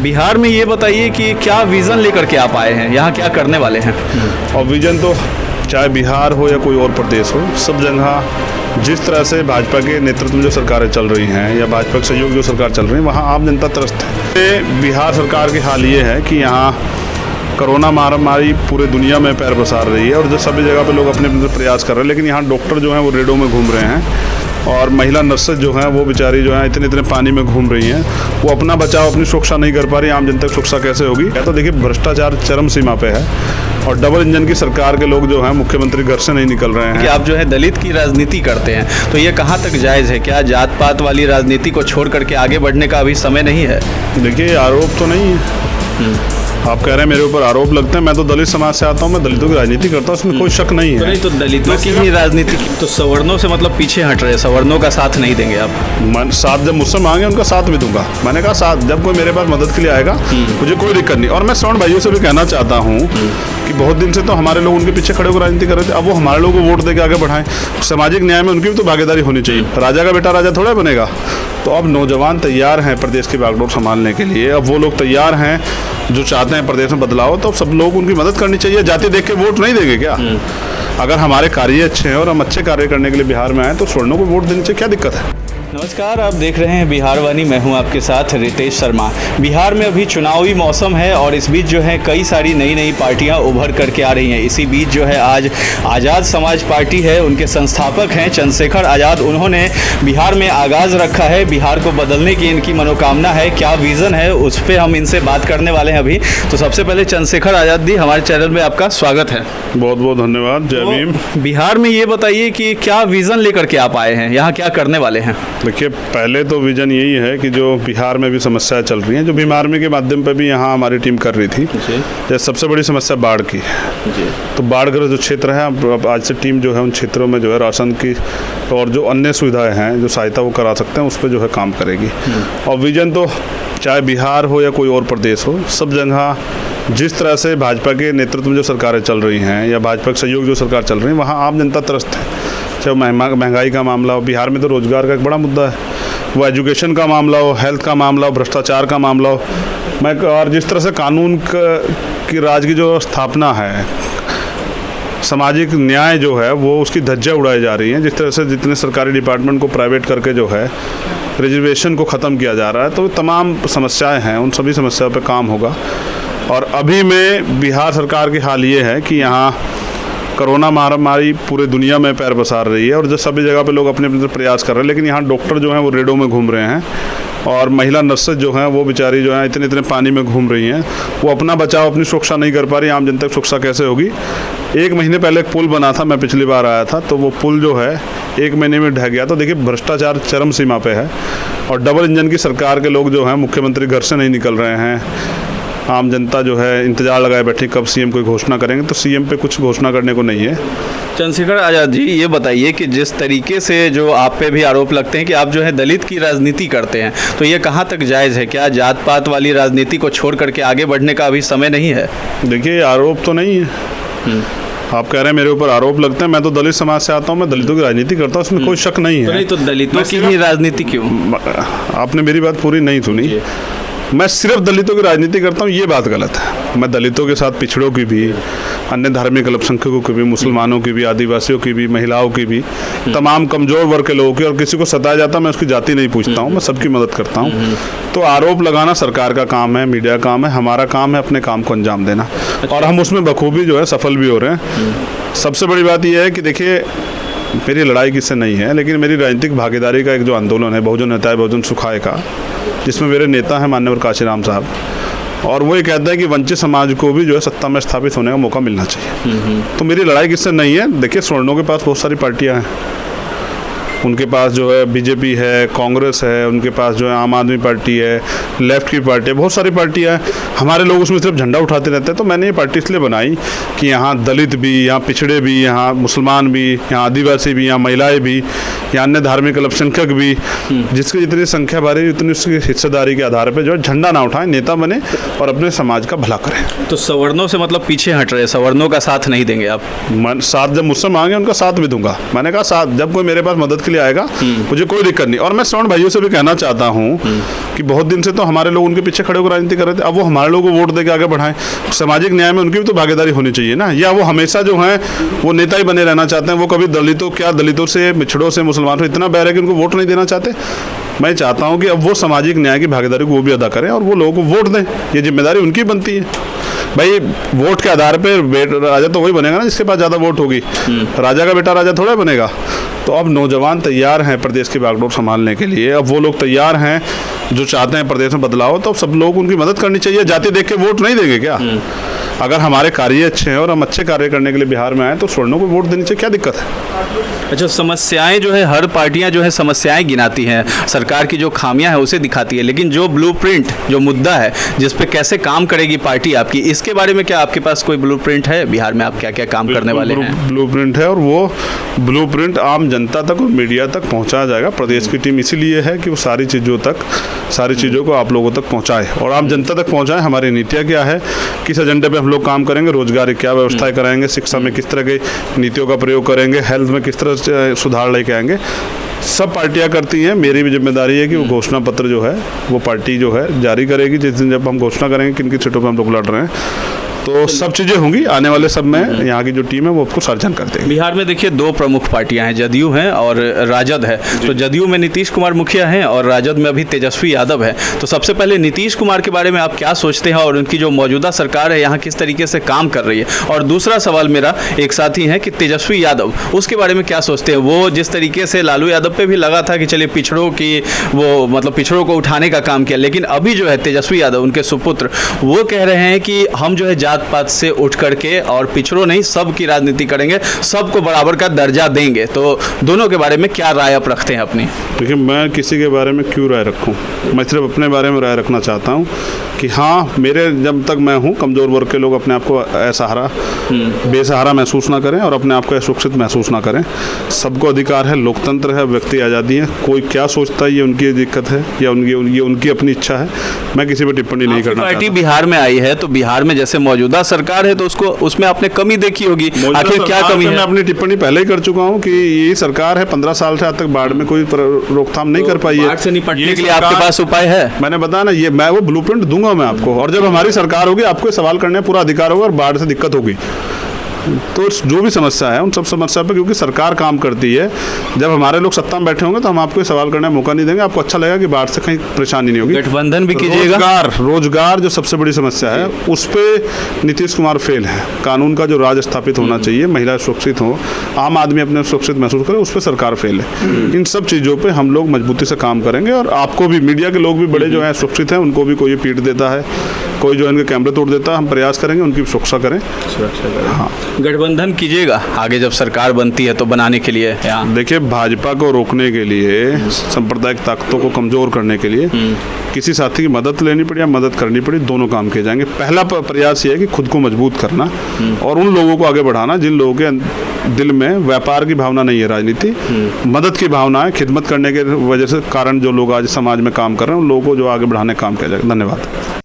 बिहार में ये बताइए कि क्या विज़न लेकर के आप आए हैं, यहाँ क्या करने वाले हैं? और विजन तो चाहे बिहार हो या कोई और प्रदेश हो, सब जगह जिस तरह से भाजपा के नेतृत्व में जो सरकारें चल रही हैं या भाजपा के सहयोग जो सरकार चल रही है, वहाँ आम जनता त्रस्त है। बिहार सरकार की हाल ये है कि यहाँ कोरोना महामारी पूरे दुनिया में पैर पसार रही है और जो सभी जगह पे लोग अपने अपने प्रयास कर रहे हैं, लेकिन यहाँ डॉक्टर जो हैं वो रेडों में घूम रहे हैं और महिला नर्सेज जो हैं वो बेचारी जो हैं इतने इतने पानी में घूम रही हैं। वो अपना बचाव, अपनी सुरक्षा नहीं कर पा रही। आम जनता की सुरक्षा कैसे होगी? तो देखिए, भ्रष्टाचार चरम सीमा पे है और डबल इंजन की सरकार के लोग जो हैं, मुख्यमंत्री घर से नहीं निकल रहे हैं। कि आप जो है दलित की राजनीति करते हैं, तो ये कहाँ तक जायज़ है? क्या जात पात वाली राजनीति को छोड़ करके आगे बढ़ने का अभी समय नहीं है? देखिए, आरोप तो नहीं है। आप कह रहे हैं मेरे ऊपर आरोप लगते हैं। मैं तो दलित समाज से आता हूँ, मैं दलितों की राजनीति करता हूँ, उसमें कोई शक नहीं है। नहीं तो दलितों की ही राजनीति, तो सवर्णों से मतलब पीछे हट रहे हैं, सवर्णों का साथ नहीं देंगे आप? मैं साथ जब मुझसे मांगे उनका साथ भी दूंगा। मैंने कहा साथ जब कोई मेरे पास मदद के लिए आएगा मुझे कोई दिक्कत नहीं। और मैं सवर्ण भाइयों से भी कहना चाहता हूँ कि बहुत दिन से तो हमारे लोग उनके पीछे खड़े होकर राजनीति कर रहे थे, अब वो हमारे लोगों को वोट देकर आगे बढ़ाएं। सामाजिक न्याय में उनकी भी तो भागीदारी होनी चाहिए। राजा का बेटा राजा थोड़ा बनेगा। तो अब नौजवान तैयार हैं प्रदेश की बागडोर संभालने के लिए। अब वो लोग तैयार हैं जो चाहते हैं प्रदेश में बदलाव, तो सब लोग उनकी मदद करनी चाहिए। जाति देख के वोट नहीं देंगे क्या? अगर हमारे कार्य अच्छे हैं और हम अच्छे कार्य करने के लिए बिहार में आए तो स्वर्णों को वोट देने से क्या दिक्कत है? नमस्कार, आप देख रहे हैं बिहार वाणी। मैं हूं आपके साथ रितेश शर्मा। बिहार में अभी चुनावी मौसम है और इस बीच जो है कई सारी नई नई पार्टियां उभर करके आ रही हैं। इसी बीच जो है आज आज़ाद समाज पार्टी है, उनके संस्थापक हैं चंद्रशेखर आज़ाद। उन्होंने बिहार में आगाज़ रखा है, बिहार को बदलने की इनकी मनोकामना है। क्या विज़न है उस पर हम इनसे बात करने वाले हैं अभी। तो सबसे पहले चंद्रशेखर आज़ाद जी, हमारे चैनल में आपका स्वागत है। बहुत बहुत धन्यवाद। जय भीम। बिहार में ये बताइए कि क्या विज़न लेकर के आप आए हैं, यहाँ क्या करने वाले हैं? देखिए, पहले तो विजन यही है कि जो बिहार में भी समस्याएं चल रही हैं, जो भीम आर्मी के माध्यम पर भी यहाँ हमारी टीम कर रही थी, जैसे सबसे बड़ी समस्या बाढ़ की है। तो बाढ़ग्रस्त जो क्षेत्र है, अब आज से टीम जो है उन क्षेत्रों में जो है राशन की और जो अन्य सुविधाएं हैं, जो सहायता वो करा सकते हैं, उस पर जो है काम करेगी। और विजन तो चाहे बिहार हो या कोई और प्रदेश हो, सब जगह जिस तरह से भाजपा के नेतृत्व में जो सरकारें चल रही हैं या भाजपा के सहयोग जो सरकार चल रही है, वहाँ आम जनता त्रस्त है। चाहे महंगाई का मामला हो, बिहार में तो रोजगार का एक बड़ा मुद्दा है, वो एजुकेशन का मामला हो, हेल्थ का मामला हो, भ्रष्टाचार का मामला हो। और जिस तरह से कानून की राज की जो स्थापना है, सामाजिक न्याय जो है वो उसकी धज्जियाँ उड़ाई जा रही हैं। जिस तरह से जितने सरकारी डिपार्टमेंट को प्राइवेट करके जो है रिजर्वेशन को ख़त्म किया जा रहा है, तो तमाम समस्याएं हैं, उन सभी समस्याओं पे काम होगा। और अभी में बिहार सरकार की हाल ये है कि यहाँ कोरोना महामारी पूरे दुनिया में पैर पसार रही है और जो सभी जगह पे लोग अपने अपने प्रयास कर रहे हैं, लेकिन यहाँ डॉक्टर जो हैं वो रेडों में घूम रहे हैं और महिला नर्सेज जो हैं वो बेचारी जो हैं इतने इतने पानी में घूम रही हैं। वो अपना बचाव, अपनी सुरक्षा नहीं कर पा रही। आम जनता की सुरक्षा कैसे होगी? 1 महीने पहले एक पुल बना था, मैं पिछली बार आया था, तो वो पुल जो है 1 महीने में ढह गया। तो देखिए, भ्रष्टाचार चरम सीमा पे है और डबल इंजन की सरकार के लोग जो हैं, मुख्यमंत्री घर से नहीं निकल रहे हैं। आम जनता जो है इंतजार लगाए बैठी कब सीएम कोई घोषणा करेंगे, तो सीएम पे कुछ घोषणा करने को नहीं है। चंद्रशेखर आज़ाद जी, ये बताइए कि जिस तरीके से जो आप पे भी आरोप लगते हैं कि आप जो है दलित की राजनीति करते हैं, तो ये कहाँ तक जायज़ है? क्या जात पात वाली राजनीति को छोड़ करके आगे बढ़ने का अभी समय नहीं है? देखिए, आरोप तो नहीं है। आप कह रहे हैं मेरे ऊपर आरोप लगते हैं। मैं तो दलित समाज से आता हूँ, मैं दलितों की राजनीति करता हूँ, उसमें कोई शक नहीं है। नहीं तो दलितों की ही राजनीति क्यों? आपने मेरी बात पूरी नहीं सुनी। मैं सिर्फ दलितों की राजनीति करता हूँ, ये बात गलत है। मैं दलितों के साथ पिछड़ों की भी, अन्य धार्मिक अल्पसंख्यकों की भी, मुसलमानों की भी, आदिवासियों की भी, महिलाओं की भी, तमाम कमज़ोर वर्ग के लोगों की, और किसी को सताया जाता मैं उसकी जाति नहीं पूछता हूँ, मैं सबकी मदद करता हूँ। तो आरोप लगाना सरकार का काम है, मीडिया का काम है। हमारा काम है अपने काम को अंजाम देना और हम उसमें बखूबी जो है सफल भी हो रहे हैं। सबसे बड़ी बात यह है कि देखिए, मेरी लड़ाई किससे नहीं है, लेकिन मेरी राजनीतिक भागीदारी का एक जो आंदोलन है, बहुजन हिताय बहुजन सुखाय का, जिसमें मेरे नेता हैं माननीय काशीराम साहब, और वो ये कहता है कि वंचित समाज को भी जो है सत्ता में स्थापित होने का मौका मिलना चाहिए। तो मेरी लड़ाई किससे नहीं है। देखिए, स्वर्णों के पास बहुत सारी पार्टियां हैं, उनके पास जो है बीजेपी है, कांग्रेस है, उनके पास जो है आम आदमी पार्टी है, लेफ्ट की पार्टी है, बहुत सारी पार्टियां हैं। हमारे लोग उसमें सिर्फ झंडा उठाते रहते हैं। तो मैंने ये पार्टी इसलिए बनाई कि यहाँ दलित भी, यहाँ पिछड़े भी, यहाँ मुसलमान भी, यहाँ आदिवासी भी, यहाँ महिलाएं भी, या अन्य धार्मिक अल्पसंख्यक भी, जिसकी जितनी संख्या बढ़ी उतनी उसकी हिस्सेदारी के आधार पर जो है झंडा ना उठाएं, नेता बने और अपने समाज का भला करें। तो सवर्णों से मतलब पीछे हट रहे, सवर्णों का साथ नहीं देंगे आप? साथ जब मुझसे मांगे उनका साथ भी दूंगा। मैंने कहा साथ जब कोई मेरे पास मदद के लिए आएगा मुझे कोई दिक्कत नहीं। और मैं सवर्ण भाइयों से भी कहना चाहता हूँ कि बहुत दिन से तो हमारे लोग उनके पीछे खड़े होकर राजनीति कर रहे थे, अब वो हमारे लोगों को वोट देकर आगे बढ़ाएं। सामाजिक न्याय में उनकी भी तो भागीदारी होनी चाहिए ना, या वो हमेशा जो है वो नेता ही बने रहना चाहते हैं। वो कभी दलितों से, मिछड़ों से, मुसलमानों से इतना बैर है कि उनको वोट नहीं देना चाहते। मैं चाहता हूं कि अब वो सामाजिक न्याय की भागीदारी को वो भी अदा करें और वो लोगों को वोट दें। ये जिम्मेदारी उनकी बनती है। भाई वोट के आधार पे राजा तो वही बनेगा ना जिसके पास ज़्यादा वोट होगी। राजा का बेटा राजा थोड़ा बनेगा। तो अब नौजवान तैयार हैं प्रदेश की बागडोर संभालने के लिए। अब वो लोग तैयार हैं जो चाहते हैं प्रदेश में बदलाव, तो सब लोग उनकी मदद करनी चाहिए। जाति देख के वोट नहीं देंगे क्या? अगर हमारे कार्य अच्छे हैं और हम अच्छे कार्य करने के लिए बिहार में आए तो स्वर्णों को वोट देनी चाहिए, क्या दिक्कत है? अच्छा, समस्याएं जो है हर पार्टियां जो है समस्याएं गिनाती हैं, सरकार की जो खामियां है उसे दिखाती है, लेकिन जो ब्लूप्रिंट, जो मुद्दा है जिस पे कैसे काम करेगी पार्टी आपकी, इसके बारे में क्या आपके पास कोई ब्लूप्रिंट है? बिहार में आप क्या क्या काम करने वाले हैं? ब्लूप्रिंट है और वो ब्लूप्रिंट आम जनता तक और मीडिया तक पहुंचाया जाएगा। प्रदेश की टीम इसीलिए है कि वो सारी चीज़ों को आप लोगों तक पहुंचाए और आम जनता तक पहुंचाए। हमारी नीतियाँ क्या है, किस एजेंडे पे हम लोग काम करेंगे, रोजगार की क्या व्यवस्थाएं कराएंगे, शिक्षा में किस तरह की नीतियों का प्रयोग करेंगे, हेल्थ में किस तरह से सुधार लेके आएंगे, सब पार्टियां करती हैं। मेरी भी जिम्मेदारी है कि वो घोषणा पत्र जो है वो पार्टी जो है जारी करेगी जिस दिन जब हम घोषणा करेंगे किन किन सीटों पर हम लोग लड़ रहे हैं। तो सब चीज़ें होंगी आने वाले सब में। यहाँ की जो टीम है वो आपको सर्जन कर देगी। बिहार में देखिए दो प्रमुख पार्टियां हैं, जदयू हैं और राजद है। तो जदयू में नीतीश कुमार मुखिया हैं और राजद में अभी तेजस्वी यादव है। तो सबसे पहले नीतीश कुमार के बारे में आप क्या सोचते हैं और उनकी जो मौजूदा सरकार है यहाँ किस तरीके से काम कर रही है? और दूसरा सवाल मेरा एक साथी है कि तेजस्वी यादव, उसके बारे में क्या सोचते हैं? वो जिस तरीके से लालू यादव पे भी लगा था कि चलिए पिछड़ों की वो मतलब पिछड़ों को उठाने का काम किया, लेकिन अभी जो है तेजस्वी यादव उनके सुपुत्र वो कह रहे हैं कि हम जो है जात पात से उठ करके और पिछड़ों नहीं सब की राजनीति करेंगे, सबको बराबर का दर्जा देंगे। तो दोनों के बारे में क्या राय आप रखते हैं अपनी? देखिए, मैं किसी के बारे में क्यों राय रखूं, मैं सिर्फ अपने बारे में राय रखना चाहता हूं कि हाँ, मेरे जब तक मैं हूं, कमज़ोर वर्ग के लोग अपने आप को असहारा बेसहारा महसूस ना करें और अपने आप को असुरक्षित महसूस ना करें। सबको अधिकार है, लोकतंत्र है, व्यक्ति आज़ादी है। कोई क्या सोचता है ये उनकी दिक्कत है या उनकी अपनी इच्छा है। मैं किसी पर टिप्पणी नहीं करना चाहता। पार्टी बिहार में आई है तो बिहार में जैसे मौजूदा सरकार है तो उसको उसमें आपने कमी देखी होगी, आखिर क्या कमी है? मैं अपनी टिप्पणी पहले ही कर चुका हूं कि ये सरकार है 15 साल से आज तक बाढ़ में कोई रोकथाम नहीं कर पाई है। बाढ़ से निपटने के लिए आपके पास उपाय है? मैंने बताया ना, ये मैं वो ब्लूप्रिंट दूंगा मैं आपको, और जब हमारी सरकार होगी आपको सवाल करने का पूरा अधिकार होगा और बाढ़ से दिक्कत होगी तो जो भी समस्या है उन सब समस्या पे क्योंकि सरकार काम करती है। जब हमारे लोग सत्ता में बैठे होंगे तो हम आपको सवाल करने का मौका नहीं देंगे। आपको अच्छा लगेगा कि बाढ़ से कहीं परेशानी नहीं होगी। गठबंधन भी कीजिएगा। रोजगार जो सबसे बड़ी समस्या है उस पर नीतीश कुमार फेल है। कानून का जो राज स्थापित होना चाहिए, महिला सुरक्षित हो, आम आदमी अपने सुरक्षित महसूस करे, उस पर सरकार फेल है। इन सब चीज़ों पर हम लोग मजबूती से काम करेंगे और आपको भी, मीडिया के लोग भी बड़े जो हैं सुरक्षित हैं, उनको भी कोई पीट देता है, कोई जो इनके कैमरे तोड़ देता है, हम प्रयास करेंगे उनकी सुरक्षा करें। हाँ, गठबंधन कीजिएगा आगे जब सरकार बनती है तो बनाने के लिए। देखिए, भाजपा को रोकने के लिए, सांप्रदायिक ताकतों को कमजोर करने के लिए किसी साथी की मदद लेनी पड़ी या मदद करनी पड़ी, दोनों काम किए जाएंगे। पहला प्रयास ये है कि खुद को मजबूत करना और उन लोगों को आगे बढ़ाना जिन लोगों के दिल में व्यापार की भावना नहीं है, राजनीति मदद की भावना है। खिदमत करने के वजह से कारण जो लोग आज समाज में काम कर रहे हैं उन लोगों को जो आगे बढ़ाने का काम किया जाएगा। धन्यवाद।